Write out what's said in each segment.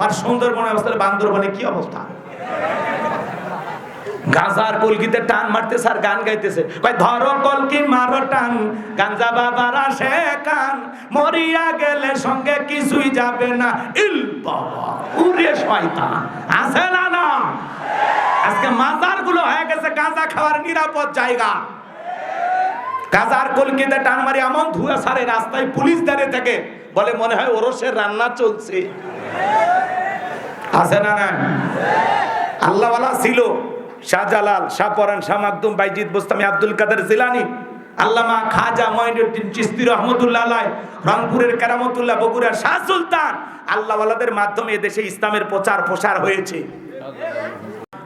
আর সুন্দরবনের অবস্থা বান্দরবনে কি অবস্থা? গাঁজার কলকিতে টান মারতেছে আর গান গাইতেছে, কয় ধরো কলকি মারো টান, গাঞ্জা বাবার আসে কান, মরিয়া গেলে সঙ্গে কিছুই যাবে না। ইল বাবা, উরে শয়তান, আছে না না? আজকে মাজার গুলো হয়ে গেছে গাঁজা খাওয়ার নিরাপদ জায়গা। গাঁজার কলকিতে টান মারি এমন ধুয়া সারে, রাস্তায় পুলিশ দাঁড়িয়ে থাকে, বলে মনে হয় ওরসের রান্না চলছে। আছে না না? আল্লাহওয়ালা ছিল শাহজালাল, শাহপরান, শাহ মাকদুম, বাইজিদ বোস্তামি, আব্দুল কাদের জিলানী, আল্লামা খাজা মঈনুদ্দিন চিশতি রহমতুল্লাহ আলাইহি, রংপুরের কেরামতুল্লাহ, বগুড়ার শাহ সুলতান। আল্লাহওয়ালাদের মাধ্যমে এদেশে ইসলামের প্রচার প্রসার হয়েছে।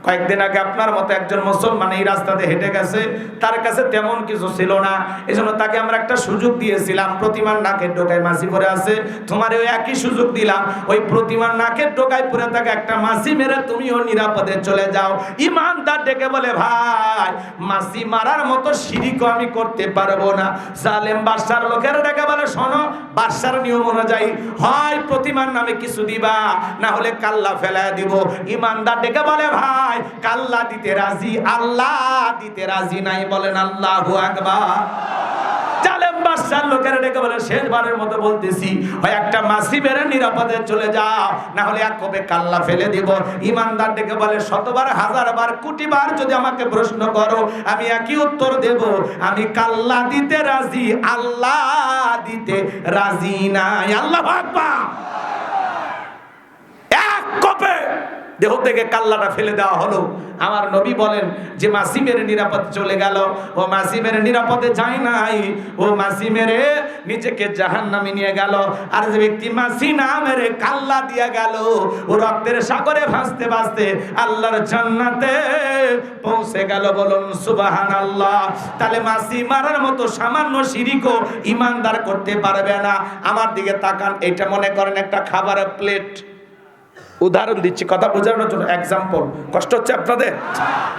কয়েকদিন আগে আপনার মতো একজন মুসলমান এই রাস্তাতে হেঁটে গেছে, তার কাছে তেমন কিছু ছিল না, এজন্য তাকে আমরা একটা সুযোগ দিয়েছিলাম। প্রতিমার নাকের ডোকায় মাছি পরে আছে, তোমার ওই একই সুযোগ দিলাম, ওই প্রতিমার নাকের ডোকায় পরে থাকে একটা মাছি মেরে তুমিও নিরাপদে চলে যাও। ইমানদার ডেকে বলে, ভাই মাছি মারার মতো শিরকও আমি করতে পারবো না। জালেম বাদশার লোকের ডেকে বলে, শোনো, বাদশার নিয়ম অনুযায়ী হয় প্রতিমার নামে কিছু দিবা, না হলে কাল্লা ফেলায় দিব। ইমানদার ডেকে বলে, ভাই কাল্লা দিতে রাজি, আল্লাহ দিতে রাজি নাই, বলেন আল্লাহু আকবার। জালেম বাদশার লোকেরা ডেকে বলে, শেষবারের মতো বলতেছি, হয় একটা মাছি মেরে নিরাপদে চলে যাও, না হলে এক কবে কাল্লা ফেলে দিব। ইমানদার ডেকে বলে, শতবার, হাজারবার, কোটিবার যদি আমাকে প্রশ্ন করো, আমি একই উত্তর দেব, আমি কাল্লা দিতে রাজি, আল্লাহ দিতে রাজি নাই। আল্লাহু আকবার। এক কবে দেহ থেকে কাল্লাটা ফেলে দেওয়া হলো। আমার নবী বলেন যে মাছি মেরে নিরাপদে চলে গেল, ও মাছি মেরে নিরাপদে যায় নাই, ও মাছি মেরে নিজেকে জাহান্নামে নিয়ে গেল। আর যে ব্যক্তি মাছি না মেরে কাল্লা দিয়ে গেল, ও রক্তের সাগরে ভাসতে ভাসতে আল্লাহর জান্নাতে পৌঁছে গেল। বলুন সুবহানাল্লাহ। তাহলে মাছি মারার মতো সামান্য শিরকও ইমানদার করতে পারবে না। আমার দিকে তাকান, এটা মনে করেন একটা খাবারের প্লেট। উদাহরণ দিচ্ছি কথা বোঝানোর জন্য, এক্সাম্পল। কষ্ট হচ্ছে আপনাদের?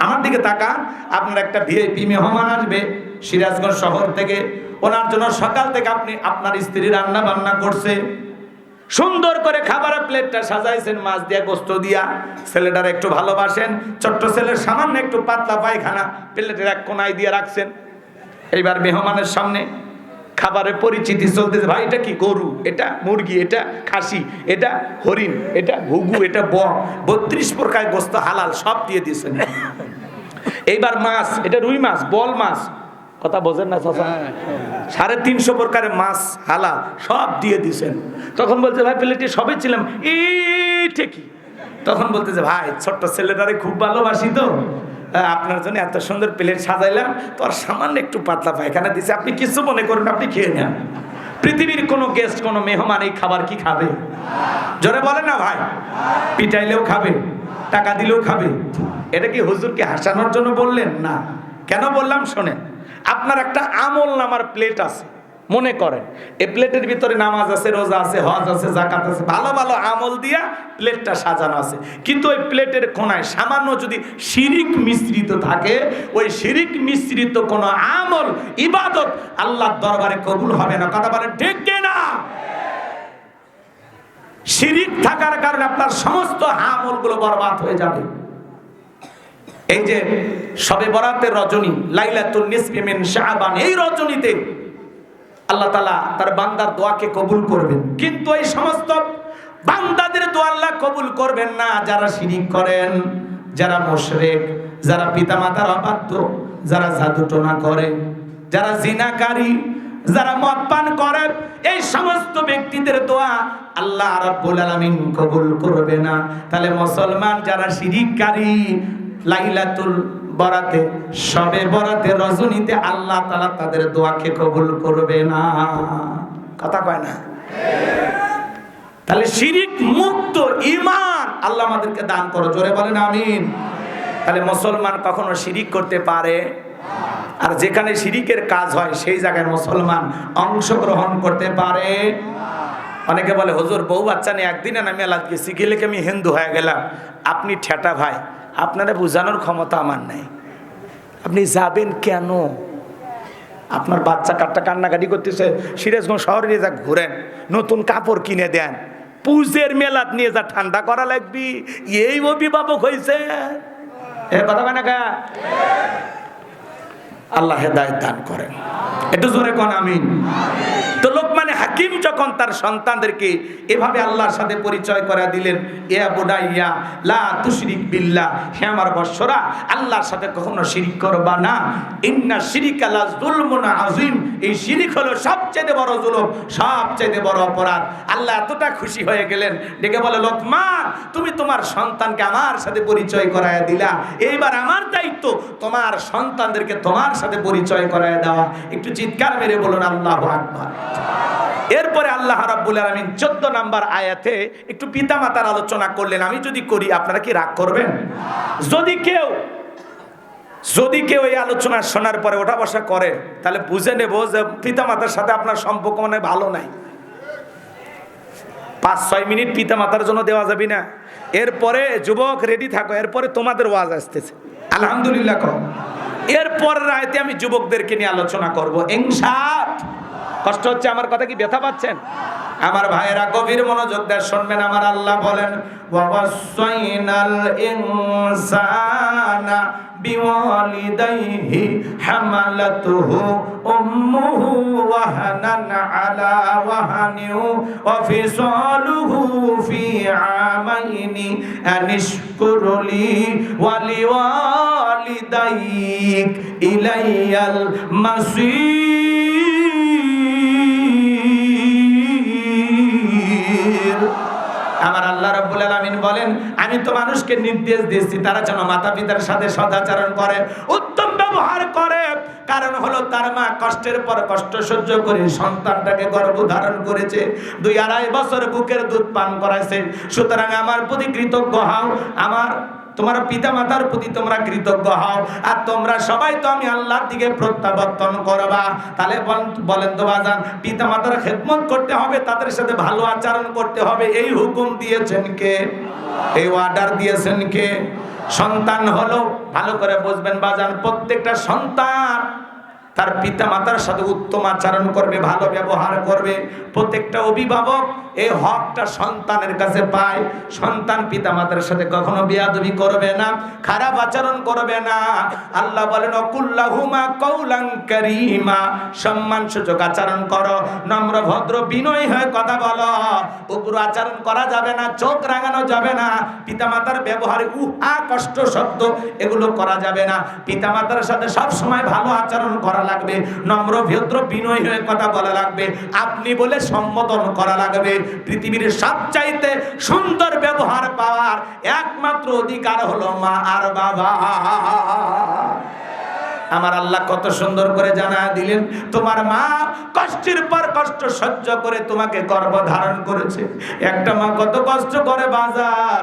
আমার দিকে তাকান, আপনার একটা ভিআইপি মেহমান আসবে সিরাজগঞ্জ শহর থেকে, ওনার জন্য সকাল থেকে আপনি আপনার স্ত্রী রান্না বান্না করছে, সুন্দর করে খাবারের প্লেটটা সাজাইছেন মাছ দিয়া, গোস্ত দিয়া। ছেলেটার একটু ভালোবাসেন, ছোট্ট ছেলের সামান্য একটু পাতলা পায়খানা প্লেটের এক কোনায় দিয়ে রাখছেন। এইবার মেহমানের সামনে খাবারের পরিচিতি চলতেছে, ভাই এটা কি গরু, এটা মুরগি, এটা খাসি, এটা হরিণ, এটা ঘুঘু, এটা বক, 32 প্রকার গোস্ত হালাল সব দিয়ে দিয়েছেন। এইবার মাছ, এটা রুই মাছ, বল মাছ, কথা বোঝেন না চাচা, 350 প্রকারের মাছ হালাল সব দিয়ে দিয়েছেন। তখন বলছে, ভাই প্লেটে সবই ছিলাম, এইটা কি? তখন বলতেছে, ভাই ছোট্ট ছেলেটারে খুব ভালোবাসি তো, আপনার জন্য এত সুন্দর প্লেট সাজাইলাম, তো আর সামান্য একটু পাতলা পায়খানা দিছে, আপনি কিছু মনে করেন, আপনি খেয়ে নেন। পৃথিবীর কোনো গেস্ট, কোনো মেহমান এই খাবার কি খাবে? জোরে বলে না ভাই। পিটাইলেও খাবে, টাকা দিলেও খাবে। এটা কি হুজুরকে হাসানোর জন্য বললেন? না। কেন বললাম শোনেন। আপনার একটা আমল নামার প্লেট আছে, মনে করেন এই প্লেটের ভিতরে নামাজ আছে, রোজা আছে, হজ আছে, যাকাত আছে, ভালো ভালো আমল দিয়া প্লেটটা সাজানো আছে। কিন্তু ওই প্লেটের কোনায় সামান্য যদি শিরিক মিশ্রিত থাকে, ওই শিরিক মিশ্রিত কোনো আমল, ইবাদত আল্লাহর দরবারে কবুল হবে না। কথা বলেন ঠিক কিনা? শিরিক থাকার কারণে আপনার সমস্ত আমলগুলো বরবাদ হয়ে যাবে। এই যে শবে বরাতের রজনী, লাইলাতুন নিসফি মিন শাবান, এই রজনীতে আল্লাহ তাআলা তার বান্দার দোয়াকে কবুল করবেন। কিন্তু এই সমস্ত বান্দাদের দোয়া আল্লাহ কবুল করবেন না যারা শিরিক করেন, যারা মুশরিক, যারা পিতামাতার অবাধ্য, যারা জাদুটোনা করে, যারা জিনাকারী, যারা মদ পান করে, এই সমস্ত ব্যক্তিদের দোয়া আল্লাহ রাব্বুল আলামিন কবুল করবে না। তাহলে মুসলমান যারা শিরিককারী, লাইলাতুল বরাতে, শবে বরাতে, রজনীতে আল্লাহ তাআলা তাদের দোয়াকে কবুল করবে না। কথা কয় না? তাহলে শিরিক মুক্ত ঈমান আল্লাহ আমাদেরকে দান করো, জোরে বলেন আমিন। তাহলে মুসলমান কখনো শিরিক করতে পারে? আর যেখানে শিরিকের কাজ হয় সেই জায়গায় মুসলমান অংশগ্রহণ করতে পারে? অনেকে বলে, হুজুর বউ বাচ্চা নিয়ে একদিনে আমি আলাদ গেছি, গেলে কি আমি হিন্দু হয়ে গেলাম? আপনি ঠেটা ভাই, আপনারা বোঝানোর ক্ষমতা আমার নাই। আপনি যাবেন কেন? আপনার বাচ্চা কান্নাকাটি করতেছে, সিরাজগঞ্জ শহরে নিয়ে যা ঘুরেন, নতুন কাপড় কিনে দেন, পুজের মেলাত নিয়ে যা ঠান্ডা করা লাগবি, এই অভিভাবক হয়েছে। এ কথা মানে কা আল্লাহ হেদায়েত দান করেন। একটু জোরে কোন আমিন। তো লোকমানে হাকিম যখন তার সন্তানদেরকে এভাবে আল্লাহর সাথে পরিচয় করে দিলেন, ইয়া বুনাইয়া লা তুশরিক বিল্লাহ, হে আমার বৎসরা আল্লাহর সাথে কখনো শিরিক করবা না, ইন্না শিরিকা লা যুলমুন আযীম, এই শিরিক হলো সবচেয়ে বড় জুলুম, সবচেয়ে বড় অপরাধ। আল্লাহ এতটা খুশি হয়ে গেলেন, ডেকে বলে লোকমান তুমি তোমার সন্তানকে আমার সাথে পরিচয় করায় দিলা, এইবার আমার দায়িত্ব তোমার সন্তানদেরকে তোমার সাথে পরিচয় করায় দেওয়া। একটু চিৎকার মেরে বলুন আল্লাহু আকবার। এরপরে আল্লাহ রাব্বুল আলামিন 14 নম্বর আয়াতে একটু পিতামাতার আলোচনা করলেন। আমি যদি করি আপনারা কি রাগ করবেন? যদি কেউ এই আলোচনা শোনার পরে ওঠা বসা করে, তাহলে বুঝে নেব যে পিতামাতার সাথে আপনার সম্পর্ক মানে ভালো নাই। 5-6 মিনিট পিতামাতার জন্য দেওয়া যাবে না। এরপরে যুবক রেডি থাকো, এরপরে তোমাদের ওয়াজ আসতেছে। আলহামদুলিল্লাহ কও। এরপর রাতে আমি যুবকদেরকে নিয়ে আলোচনা করব ইনশাআল্লাহ। কষ্ট হচ্ছে আমার কথা, কি ব্যথা পাচ্ছেন? আমার ভাইয়েরা গভীর মনোযোগ দিয়ে শুনবেন। আমার আল্লাহ বলেন ওয়াসাইনাল ইনসানা বিওয়ালিদাইহি হামালাতুহু উম্মুহু ওয়াহানান আলা ওয়াহানিউ ওয়া ফিসালুহু ফি আমাইনি আনিশকুরলি ওয়া লিওয়ালিদাইক ইলাইয়াল মাসির। আমার আল্লাহ রাব্বুল আলামিন বলেন আমি তো মানুষকে নির্দেশ দিয়েছি তারা যেন মাতা পিতার সাথে সদাচরণ করে, উত্তম ব্যবহার করে। কারণ হলো তার মা কষ্টের পর কষ্ট সহ্য করে সন্তানটাকে গর্ভধারণ করেছে, 2-2.5 বছর বুকের দুধ পান করাইছে। সুতরাং আমার প্রতি কৃতজ্ঞ হও, তোমার পিতা মাতার প্রতি তোমরা কৃতজ্ঞ হও। আর তোমরা সবাই তো আমি আল্লাহর দিকে প্রত্যাবর্তন করবা। তাহলে বলেন তো বাজান, পিতা মাতার খেদমত করতে হবে, তাদের সাথে ভালো আচরণ করতে হবে, এই হুকুম দিয়েছেন কে? এই অর্ডার দিয়েছেন কে? সন্তান হলো, ভালো করে বুঝবেন বাজান, প্রত্যেকটা সন্তান তার পিতা মাতার সাথে উত্তম আচরণ করবে, ভালো ব্যবহার করবে। প্রত্যেকটা অভিভাবক এই হকটা সন্তানের কাছে পায়। সন্তান পিতা মাতার সাথে কখনো বেয়াদবি করবে না, খারাপ আচরণ করবে না। আল্লাহ বলেন কুল্লাহুমা কওলান কারীমা, সম্মানসূচক আচরণ করো, নম্র ভদ্র বিনয়ী হয়ে কথা বলো। উগ্র আচরণ করা যাবে না, চোখ রাঙানো যাবে না, পিতা মাতার ব্যবহারে কষ্ট শব্দ এগুলো করা যাবে না। পিতা মাতার সাথে সব সময় ভালো আচরণ করা লাগবে, নম্র ভদ্র বিনয়ী হয়ে কথা বলা লাগবে, আপনি বলে সম্বোধন করা লাগবে। পৃথিবীর সবচাইতে সুন্দর ব্যবহার পাওয়ার একমাত্র অধিকার হলো মা আর বাবা। আমার আল্লাহ কত সুন্দর করে জানায় দিলেন, তোমার মা কষ্টের পর কষ্ট সহ্য করে তোমাকে গর্ভধারণ করেছে। একটা মা কত কষ্ট করে বাজার।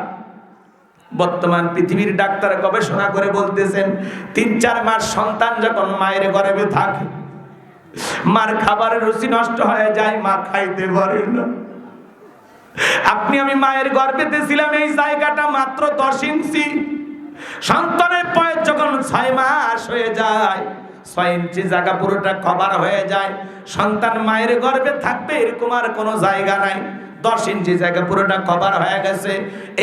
বর্তমান পৃথিবীর ডাক্তার গবেষণা করে বলতেছেন 3-4 মাস সন্তান যখন মায়ের গর্ভে থাকে, মার খাবারের রুচি নষ্ট হয়ে যায়, মা খাইতে পারে না। আমি মায়ের গর্ভেতে ছিলাম, এই জায়গাটা মাত্র 10 ইঞ্চি। সন্তানের পায়ে যখন 6 মাস হয়ে যায়, 6 ইঞ্চি জায়গা পুরোটা কভার হয়ে যায়। সন্তান মায়ের গর্ভে থাকবে এরকম আর কোনো জায়গা নাই, 10 ইঞ্চি জায়গা পুরোটা কভার হয়ে গেছে।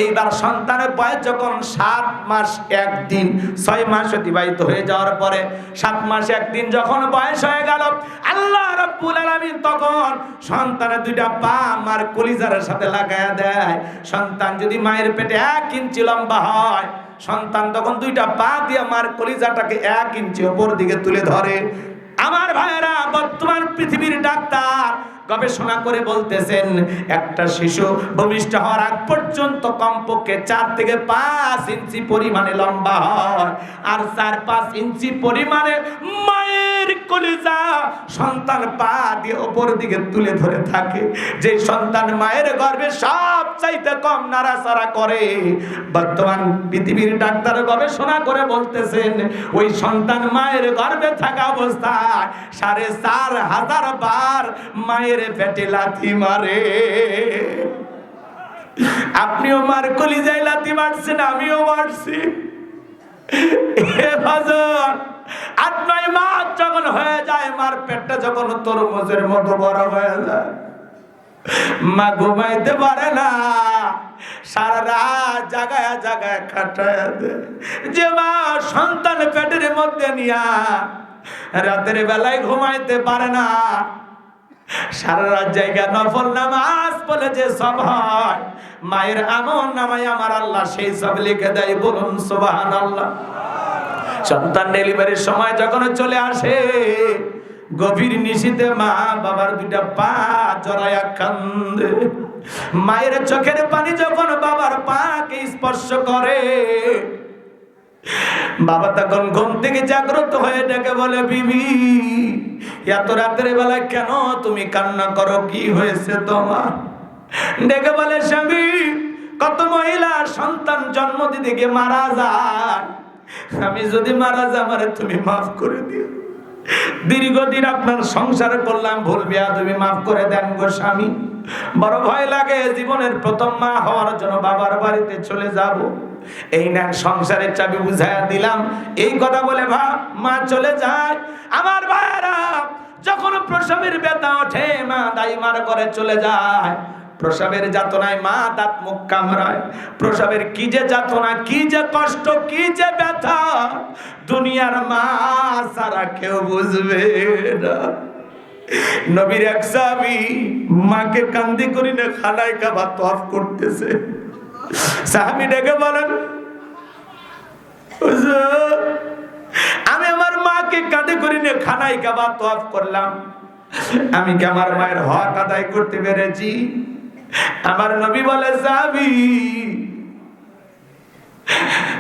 এইবার সন্তানের বয়স যখন 7 মাস 1 দিন, 6 মাস অতিবাহিত হয়ে যাওয়ার পরে 7 মাস 1 দিন যখন বয়স হয়ে গেল, আল্লাহ রাব্বুল আলামিন তখন সন্তানের 2টা পা মার কলিজার সাথে লাগায়া দেয়। সন্তান যদি মায়ের পেটে 1 ইঞ্চি লম্বা হয়, সন্তান তখন 2টা পা দিয়ে মার কলিজাটাকে 1 ইঞ্চি উপর দিকে তুলে ধরে। আমার ভাইয়েরা, বর্তমান পৃথিবীর ডাক্তার গবেষণা করে বলতেছেন একটা শিশু ভূমিষ্ঠ হওয়ার আগ পর্যন্ত কমপক্ষে 4 থেকে 5 ইঞ্চি পরিমাণে লম্বা হয়। আর 4-5 ইঞ্চি পরিমাণে মায়ের কলিজা সন্তান পা দিয়ে উপর দিকে তুলে ধরে থাকে। যে সন্তান মায়ের গর্ভে সব চাইতে কম নাড়াচাড়া করে, বর্তমান পৃথিবীর ডাক্তার গবেষণা করে বলতেছেন ওই সন্তান মায়ের গর্ভে থাকা অবস্থায় 4,500 বার মায়ের পেটে লাথি মারে। আপনিও মার কলিজায় লাথি মারছেন, আমিও মারছি। 8-9 মাস যখন হয়ে যায়, মার পেটটা যখন তরমুজের মতো বড় হয়ে যায়, মা ঘুমাইতে পারে না, সারা রাত জাগায় জাগায় কাটায় দেয়। যে মা সন্তান পেটের মধ্যে নিয়া রাতের বেলায় ঘুমাইতে পারে না, সারা রাত জায়গা নফল নামাজ পড়ে যে সব হয়, মায়ের আমল নামায় আমার আল্লাহ সেই সব লিখে দেয়। বলুন সুবহানাল্লাহ। সন্তান ডেলিভারির সময় যখন চলে আসে, গভীর নিশীতে মা বাবার দুইটা পা জড়ায়া কান্দে। মায়ের চোখের পানি যখন বাবার পাকে স্পর্শ করে, বাবা তখন ঘুম থেকে জাগ্রত হয়ে ডেকে বলে, বিবি এত রাতের বেলায় কেন তুমি কান্না করো, কি হয়েছে তোমার? ডেকে বলে, স্বামী, কত মহিলা সন্তান জন্ম দিতে গিয়ে মারা যায়, আমি যদি মারা যাই আমারে তুমি মাফ করে দিও। দীর্ঘদিন আপনার সংসার করলাম, ভুল বেয়াদবি মাফ করে দেন গো স্বামী। বড় ভয় লাগে জীবনের প্রথম মা হওয়ার জন্য বাবার বাড়িতে চলে যাব। এই না সংসারের চাবি বুঝাইয়া দিলাম। এই কথা বলে মা চলে যায়। আমার ভাইরা যখন প্রসবের ব্যথা ওঠে, মা দাইমার করে চলে যায়। প্রসবের যাতনায় মা দাঁত মুখ কামড়ায়। প্রসবের কি যে যাতনা, কি যে কষ্ট, কি যে ব্যথা, দুনিয়ার মা সারা কেউ বুঝবে না। নবীর এক সাহাবী মাকে কান্দি করি না খানায় কাবা তওয়াফ করতেছে। সাহাবী ডেকে বলেন, হুজুর, আমি আমার মাকে কাঁদে করি না খানায় কাবা তওয়াফ করলাম, আমি কি আমার মায়ের হক আদায় করতে পেরেছি? আমার নবী বলে, সাহাবী,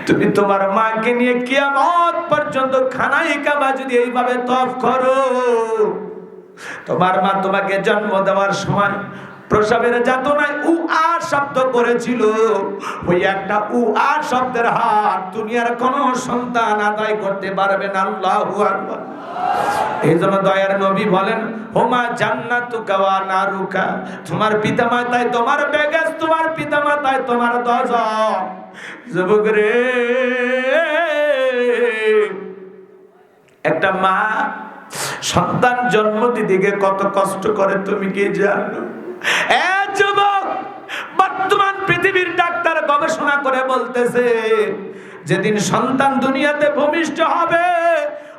তুমি তোমার মাকে নিয়ে কিয়ামত পর্যন্ত খানায় কাবা যদি এইভাবে তওয়াফ করো, তোমার মা তোমাকে জন্ম দেওয়ার সময় প্রসবের যাতনায় উ আ শব্দ করেছিল, ওই একটা উ আ শব্দের হাত দুনিয়ার কোন সন্তান আদায় করতে পারবে না। আল্লাহু আকবার। এই জন্য দয়ার নবী বলেন, হোমা জান্নাতুকা ওয়া নারুকা, তোমার পিতামাতায় তোমার বেগাস, তোমার পিতামাতায় তোমার দজম। যুবক রে, একটা মা সন্তান জন্ম দিতে গিয়ে কত কষ্ট করে তুমি কি জানো? যুবক, বর্তমান পৃথিবীর ডাক্তার গবেষণা করে বলতেছে, যেদিন সন্তান দুনিয়াতে ভূমিষ্ঠ হবে,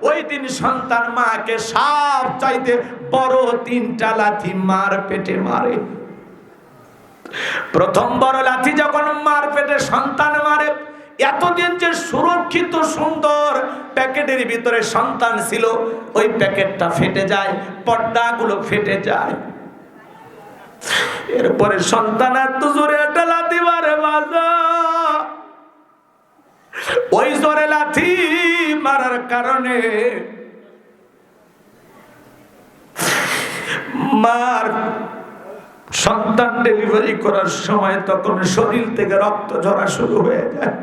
ওই দিন সন্তান মাকে সাপ চাইতে বড় 3টা লাথি মার পেটে মারে। প্রথম বড় লাথি যখন মার পেটে সন্তান মারে, এতদিন যে সুরক্ষিত সুন্দর প্যাকেটের ভিতরে সন্তান ছিল, ওই প্যাকেটটা ফেটে যায়, পর্দাগুলো ফেটে যায়। এরপরে সন্তান এত জোরে একটা লাথি মারে, বাজা ওই জোরে লাথি মারার কারণে মার সন্তান ডেলিভারি করার সময় তখন শরীর থেকে রক্ত ঝরা শুরু হয়ে যায়।